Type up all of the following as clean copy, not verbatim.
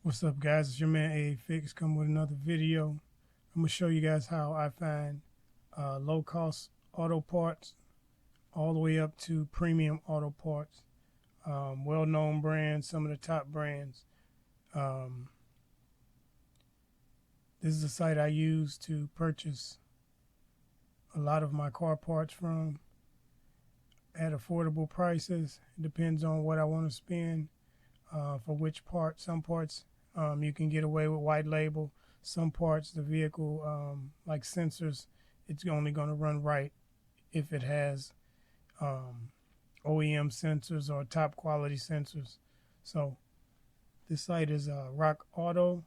What's up, guys? It's your man A Fix coming with another video. I'm gonna show you guys how I find low cost auto parts all the way up to premium auto parts, well-known brands, some of the top brands. This is a site I use to purchase a lot of my car parts from at affordable prices. It depends on what I want to spend for which part. Some parts you can get away with white label. Some parts, the vehicle, like sensors, it's only going to run right if it has OEM sensors or top quality sensors. So this site is rockauto.com,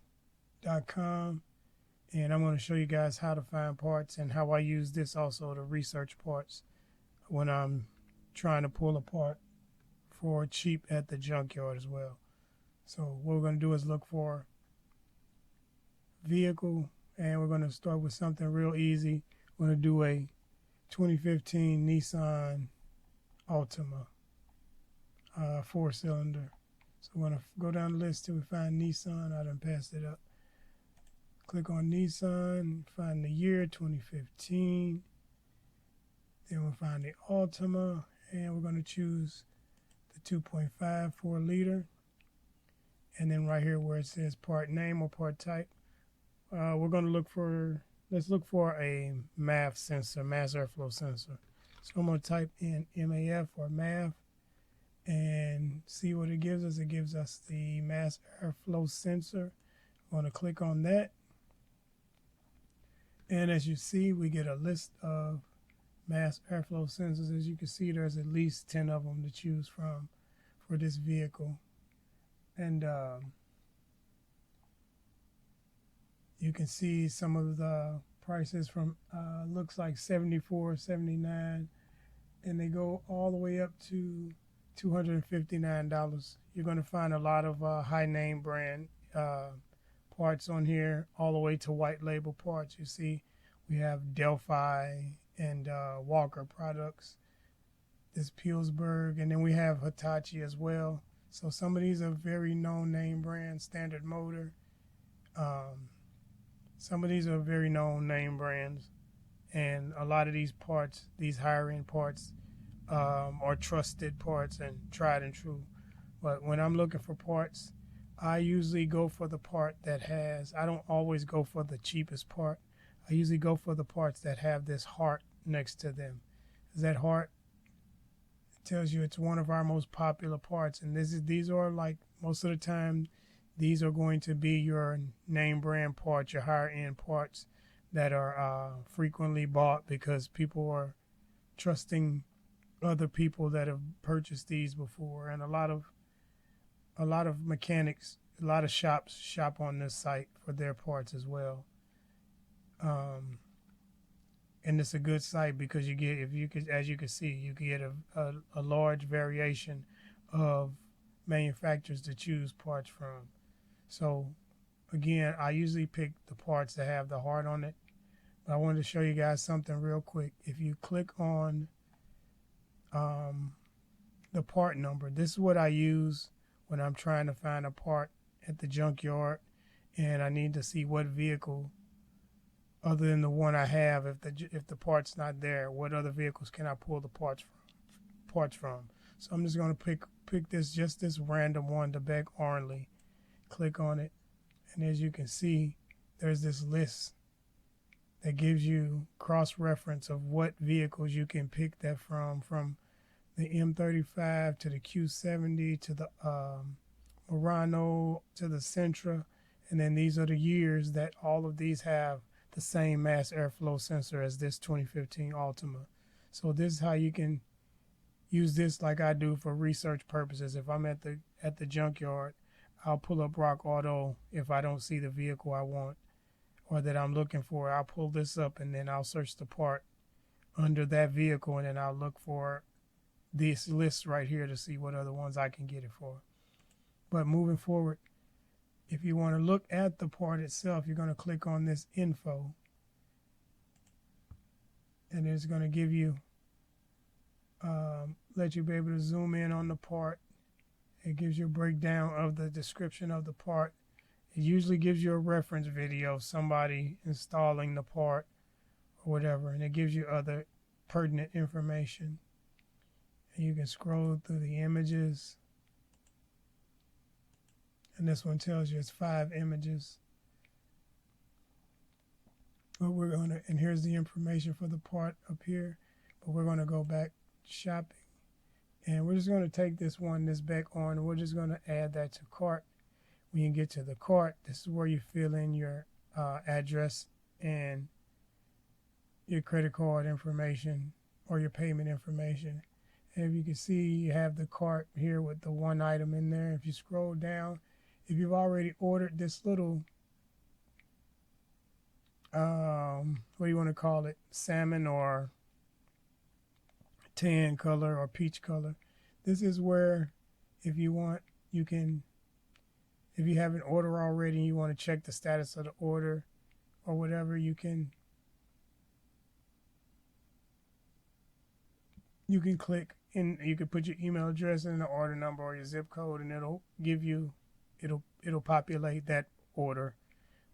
and I'm going to show you guys how to find parts and how I use this also to research parts when I'm trying to pull a part for cheap at the junkyard as well. So what we're going to do is look for vehicle, and we're going to start with something real easy. We're going to do a 2015 Nissan Altima 4-cylinder. So we're going to go down the list till we find Nissan. I done passed it up. Click on Nissan, find the year 2015. Then we'll find the Altima, and we're going to choose the 2.5 4-liter. And then right here where it says part name or part type, we're going to look for, let's look for a MAF sensor, mass airflow sensor. So I'm going to type in MAF or MAF and see what it gives us. It gives us the mass airflow sensor. I'm going to click on that. And as you see, we get a list of mass airflow sensors. As you can see, there's at least 10 of them to choose from for this vehicle. And you can see some of the prices from looks like $74, $79, and they go all the way up to $259. You're going to find a lot of high name brand parts on here, all the way to white label parts. You see we have Delphi and Walker products, this Pillsbury, and then we have Hitachi as well. So some of these are very known name brands, Standard Motor. Some of these are very known name brands, and a lot of these parts, these higher end parts, are trusted parts and tried and true. But when I'm looking for parts, I usually go for the part that has, I don't always go for the cheapest part. I usually go for the parts that have this heart next to them. That heart tells you it's one of our most popular parts, and these are, like, most of the time these are going to be your name brand parts, your higher end parts that are frequently bought because people are trusting other people that have purchased these before. And a lot of mechanics, a lot of shops shop on this site for their parts as well. And it's a good site because you get, as you can see, you can get a large variation of manufacturers to choose parts from. So again, I usually pick the parts that have the heart on it. But I wanted to show you guys something real quick. If you click on the part number, this is what I use when I'm trying to find a part at the junkyard and I need to see what vehicle, other than the one I have, if the part's not there, what other vehicles can I pull the parts from? So I'm just going to pick this random one, the Beck Arnley. Click on it, and as you can see, there's this list that gives you cross-reference of what vehicles you can pick that from the M35 to the Q70 to the Murano to the Sentra, and then these are the years that all of these have the same mass airflow sensor as this 2015 Altima. So this is how you can use this, like I do, for research purposes. If I'm at the junkyard, I'll pull up Rock Auto. If I don't see the vehicle I want or that I'm looking for, I'll pull this up and then I'll search the part under that vehicle, and then I'll look for this list right here to see what other ones I can get it for. But moving forward, if you want to look at the part itself, you're going to click on this info, and it's going to give you, let you be able to zoom in on the part. It gives you a breakdown of the description of the part, It usually gives you a reference video of somebody installing the part or whatever, and it gives you other pertinent information. And you can scroll through the images, and this one tells you it's 5 images. But we're gonna, and here's the information for the part up here, but we're gonna go back shopping, and we're just gonna take this back on, and we're just gonna add that to cart. When you get to the cart, this is where you fill in your address and your credit card information or your payment information. And if you can see, you have the cart here with the one item in there. If you scroll down, if you've already ordered this little what do you want to call it, salmon or tan color or peach color, this is where, if you want, you can, if you have an order already and you want to check the status of the order or whatever, you can click and you can put your email address and the order number or your zip code, and it'll give you, it'll populate that order.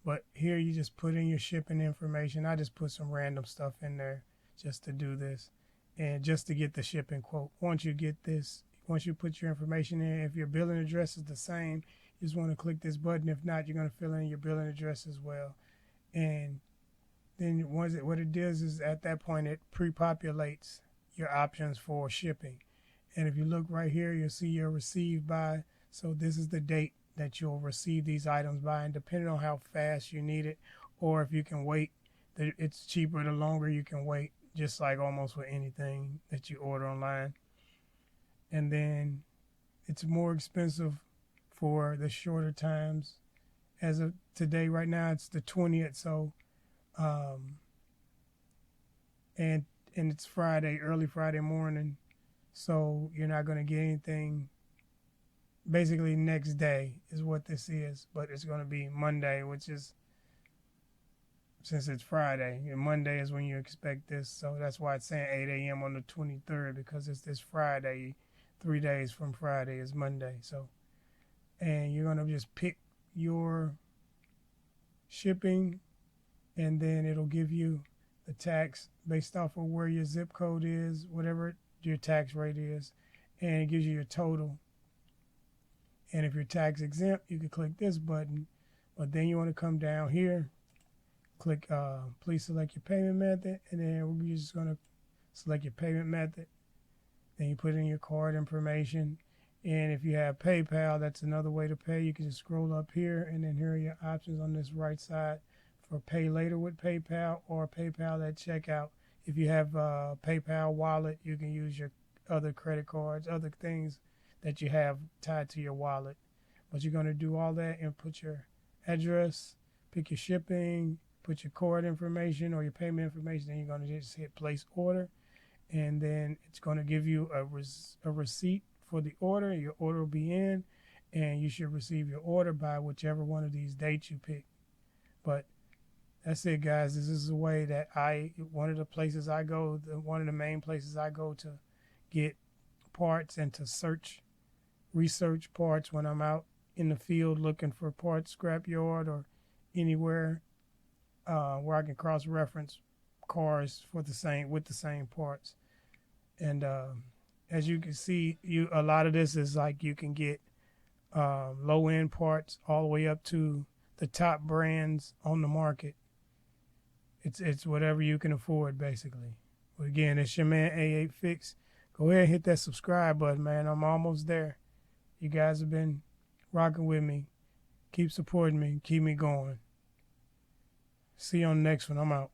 But here you just put in your shipping information. I just put some random stuff in there just to do this and just to get the shipping quote. Once you get this, once you put your information in, if your billing address is the same, you just want to click this button. If not, you're going to fill in your billing address as well. And then what it does is at that point it pre-populates your options for shipping. And if you look right here, you'll see your received by. So this is the date that you'll receive these items by, and depending on how fast you need it, or if you can wait, it's cheaper the longer you can wait, just like almost with anything that you order online. And then it's more expensive for the shorter times. As of today, right now, it's the 20th, so and it's Friday, early Friday morning, so you're not going to get anything. Basically, next day is what this is, but it's going to be Monday, which is, since it's Friday, and Monday is when you expect this, so that's why it's saying 8 a.m. on the 23rd, because it's this Friday. 3 days from Friday is Monday. So, and you're going to just pick your shipping, and then it'll give you the tax based off of where your zip code is, whatever your tax rate is, and it gives you your total. And if you're tax exempt, you can click this button, but then you want to come down here, click please select your payment method, and then we're just going to select your payment method. Then you put in your card information, and if you have PayPal, that's another way to pay. You can just scroll up here, and then here are your options on this right side for pay later with PayPal or PayPal at checkout. If you have a PayPal wallet, you can use your other credit cards, other things that you have tied to your wallet. But you're going to do all that and put your address, pick your shipping, put your card information or your payment information, then you're going to just hit place order, and then it's going to give you a receipt for the order. Your order will be in, and you should receive your order by whichever one of these dates you pick. But that's it, guys. This is the way that one of the places I go, one of the main places I go to get parts and to research parts when I'm out in the field looking for parts, scrapyard or anywhere where I can cross-reference cars with the same parts. And as you can see, a lot of this is like you can get low-end parts all the way up to the top brands on the market. It's whatever you can afford, basically. But again, it's your man A8 Fix. Go ahead and hit that subscribe button, man. I'm almost there. You guys have been rocking with me. Keep supporting me. Keep me going. See you on the next one. I'm out.